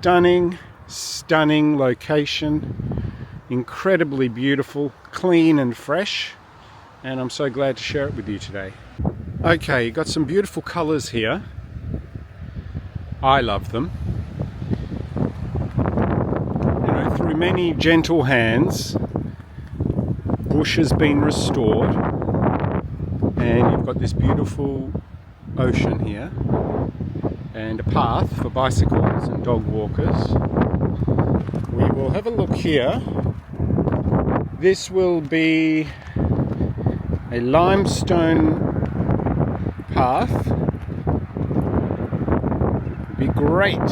stunning location, incredibly beautiful, clean and fresh, and I'm so glad to share it with you today. Okay, you've got some beautiful colours here. I love them. You know, through many gentle hands, bush has been restored, and you've got this beautiful ocean here and a path for bicycles and dog walkers. We will have a look here. This will be a limestone path. It'd be great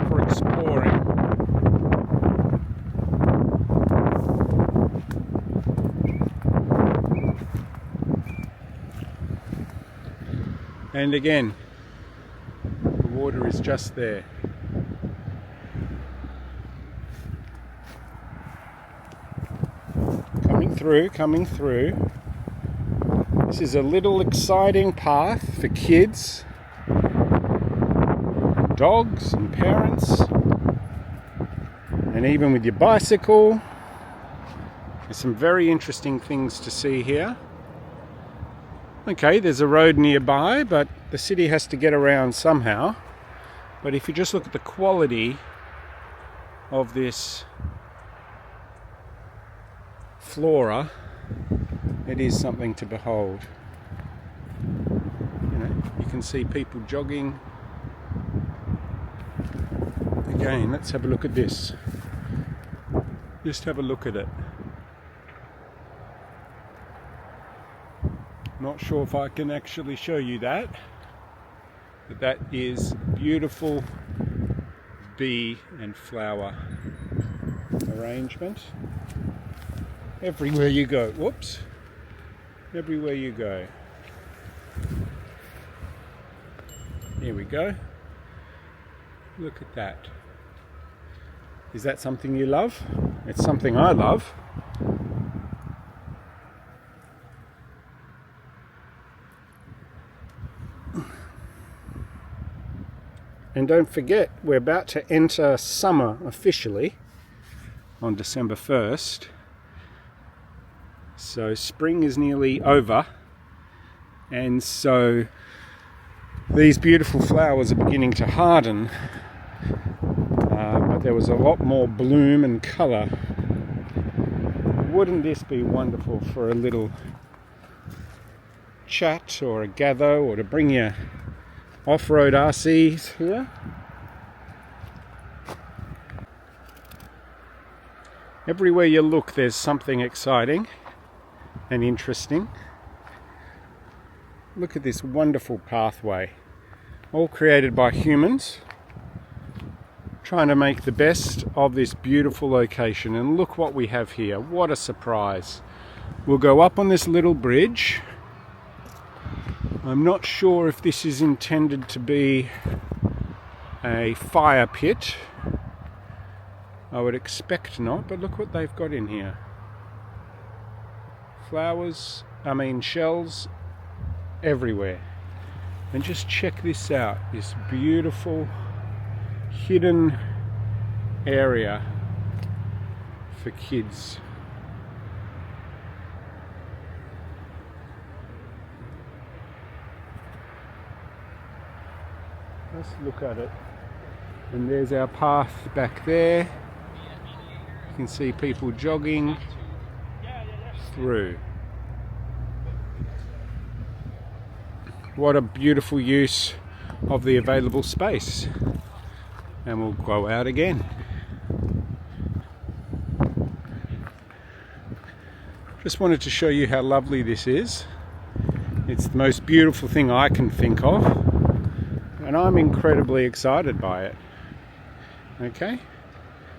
for exploring. And again, the water is just there. Coming through. This is a little exciting path for kids, dogs and parents, and even with your bicycle. There's some very interesting things to see here. Okay, there's a road nearby, but the city has to get around somehow. But if you just look at the quality of this flora, it is something to behold. You know, you can see people jogging. Again, let's have a look at this. Just have a look at it. Not sure if I can actually show you that, but that is beautiful bee and flower arrangement. Everywhere you go, whoops, everywhere you go. Here we go. Look at that. Is that something you love? It's something I love. And don't forget, we're about to enter summer officially on December 1st. So spring is nearly over. And so these beautiful flowers are beginning to harden. But there was a lot more bloom and colour. Wouldn't this be wonderful for a little chat or a gather, or to bring your off-road RCs here? Everywhere you look, there's something exciting and interesting. Look at this wonderful pathway, all created by humans, trying to make the best of this beautiful location. And look what we have here. What a surprise. We'll go up on this little bridge. I'm not sure if this is intended to be a fire pit. I would expect not, but look what they've got in here. Shells everywhere. And just check this out, this beautiful hidden area for kids. Let's look at it. And there's our path back there. You can see people jogging through. What a beautiful use of the available space. And we'll go out again. Just wanted to show you how lovely this is. It's the most beautiful thing I can think of, and I'm incredibly excited by it. Okay,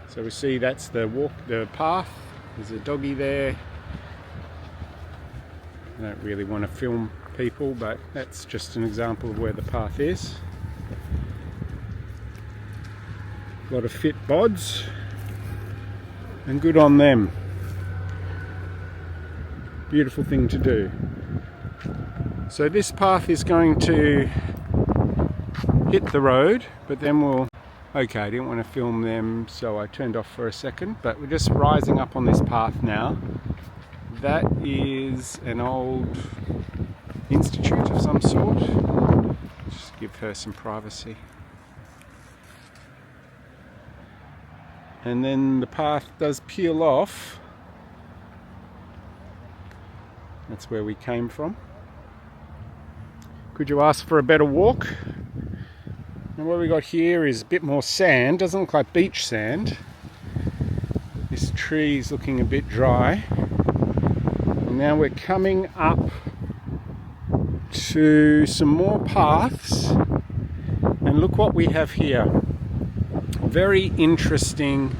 so we see that's the path. There's a doggy there. I don't really want to film people, but that's just an example of where the path is. A lot of fit bods, and good on them. Beautiful thing to do. So this path is going to hit the road, but then we'll Okay, I didn't want to film them, so I turned off for a second, but we're just rising up on this path now. That is an old institute of some sort. Just give her some privacy. And then the path does peel off. That's where we came from. Could you ask for a better walk? And what we got here is a bit more sand. Doesn't look like beach sand. This tree's looking a bit dry. And now we're coming up to some more paths. And look what we have here. Very interesting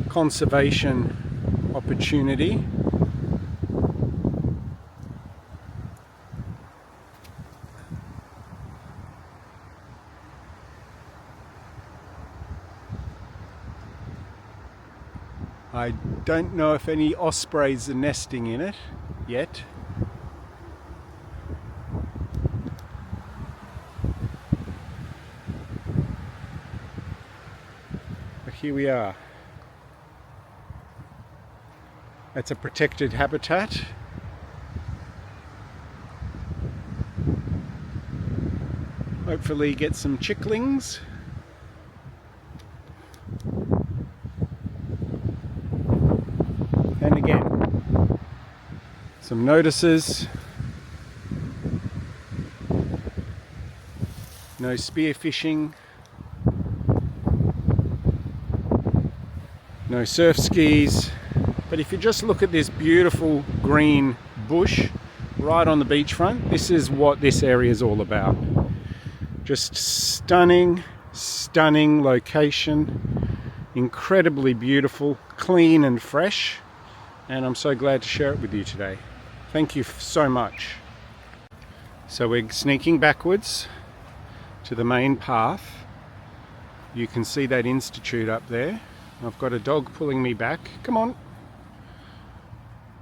conservation opportunity. I don't know if any ospreys are nesting in it yet. But here we are. That's a protected habitat. Hopefully get some chicklings. And again, some notices. No spearfishing. No surf skis. But if you just look at this beautiful green bush right on the beachfront, this is what this area is all about. Just stunning, stunning location. Incredibly beautiful, clean and fresh. And I'm so glad to share it with you today. Thank you so much. So we're sneaking backwards to the main path. You can see that institute up there. I've got a dog pulling me back. Come on.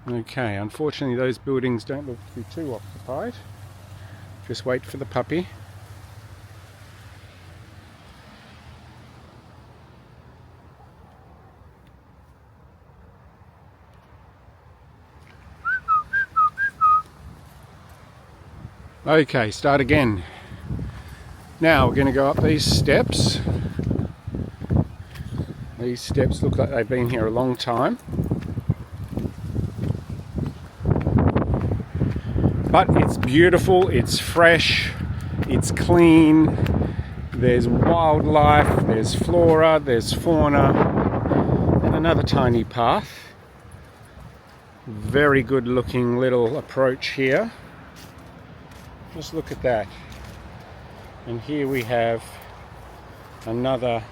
Okay, unfortunately those buildings don't look to be too occupied. Just wait for the puppy. Okay, start again. Now we're going to go up these steps. These steps look like they've been here a long time. But it's beautiful, it's fresh, it's clean. There's wildlife, there's flora, there's fauna, and another tiny path. Very good looking little approach here. Just look at that. And here we have another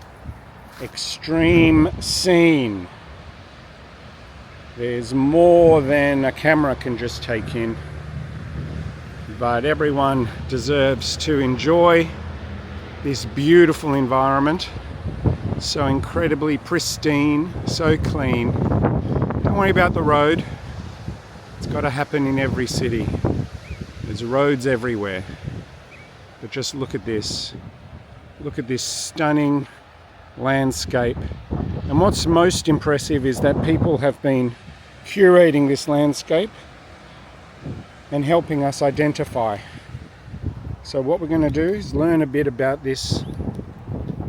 extreme scene. There's more than a camera can just take in. But everyone deserves to enjoy this beautiful environment. So incredibly pristine, so clean. Don't worry about the road. It's got to happen in every city. There's roads everywhere. But just look at this. Look at this stunning landscape. And what's most impressive is that people have been curating this landscape and helping us identify. So what we're going to do is learn a bit about this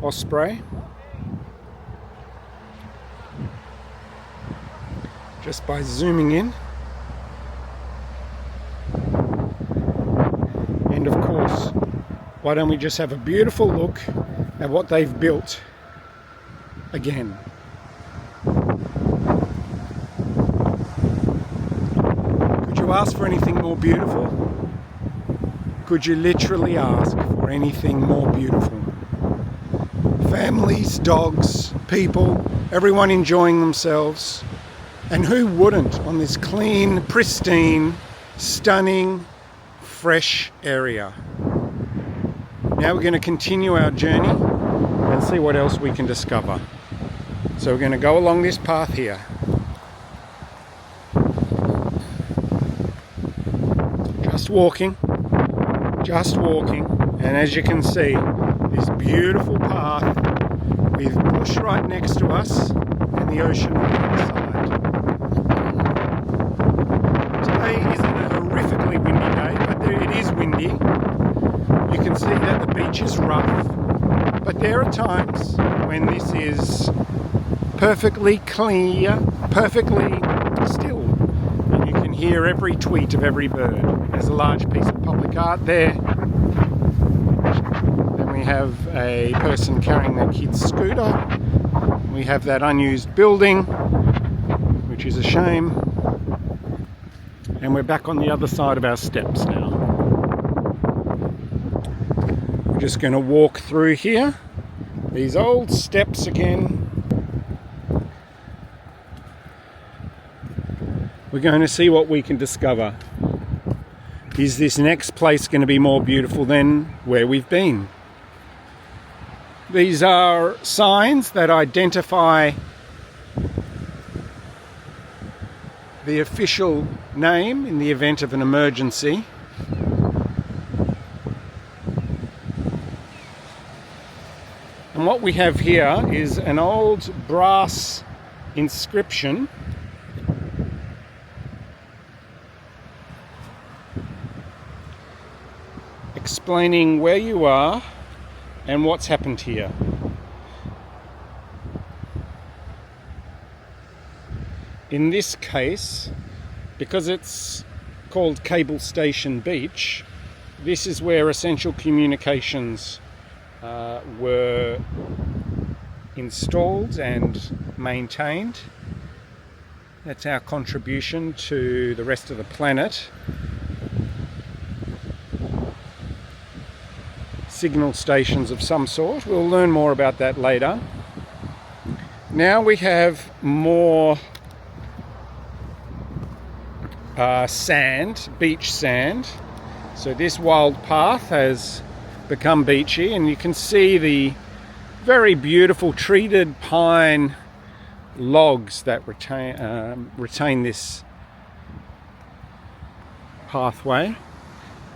osprey. Just by zooming in. And of course, why don't we just have a beautiful look at what they've built again. Could you ask for anything more beautiful? Could you literally ask for anything more beautiful? Families, dogs, people, everyone enjoying themselves. And who wouldn't on this clean, pristine, stunning, fresh area? Now we're going to continue our journey and see what else we can discover. So we're going to go along this path here. Just walking. And as you can see, this beautiful path with bush right next to us and the ocean on the other side. Today isn't a horrifically windy day, but it is windy. You can see that the beach is rough, but there are times when this is perfectly clear, perfectly still, and you can hear every tweet of every bird. There's a large piece of public art there. Then we have a person carrying their kid's scooter. We have that unused building, which is a shame. And we're back on the other side of our steps now. We're just going to walk through here. These old steps again. We're going to see what we can discover. Is this next place going to be more beautiful than where we've been? These are signs that identify the official name in the event of an emergency. And what we have here is an old brass inscription explaining where you are and what's happened here. In this case, because it's called Cable Station Beach, this is where essential communications were installed and maintained. That's our contribution to the rest of the planet. Signal stations of some sort. We'll learn more about that later. Now we have more sand, beach sand. So this wild path has become beachy, and you can see the very beautiful treated pine logs that retain this pathway.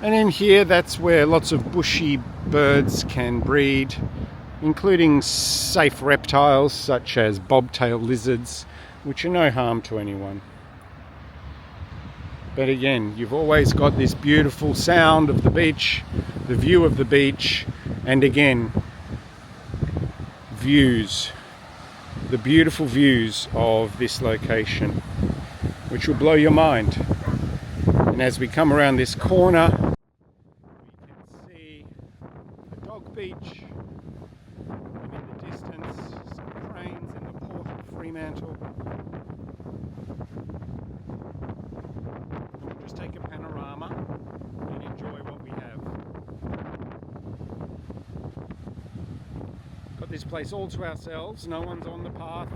And in here, that's where lots of bushy birds can breed, including safe reptiles such as bobtail lizards, which are no harm to anyone. But again, you've always got this beautiful sound of the beach, the view of the beach, and again, views, the beautiful views of this location, which will blow your mind. And as we come around this corner, beach, and in the distance some cranes in the port of Fremantle. And we'll just take a panorama and enjoy what we have. Got this place all to ourselves, no one's on the path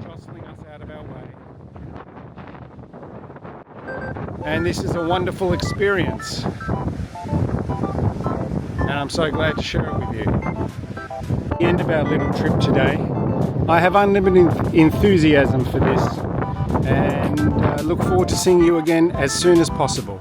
jostling us out of our way. And this is a wonderful experience. And I'm so glad to share it with you. At the end of our little trip today, I have unlimited enthusiasm for this, and look forward to seeing you again as soon as possible.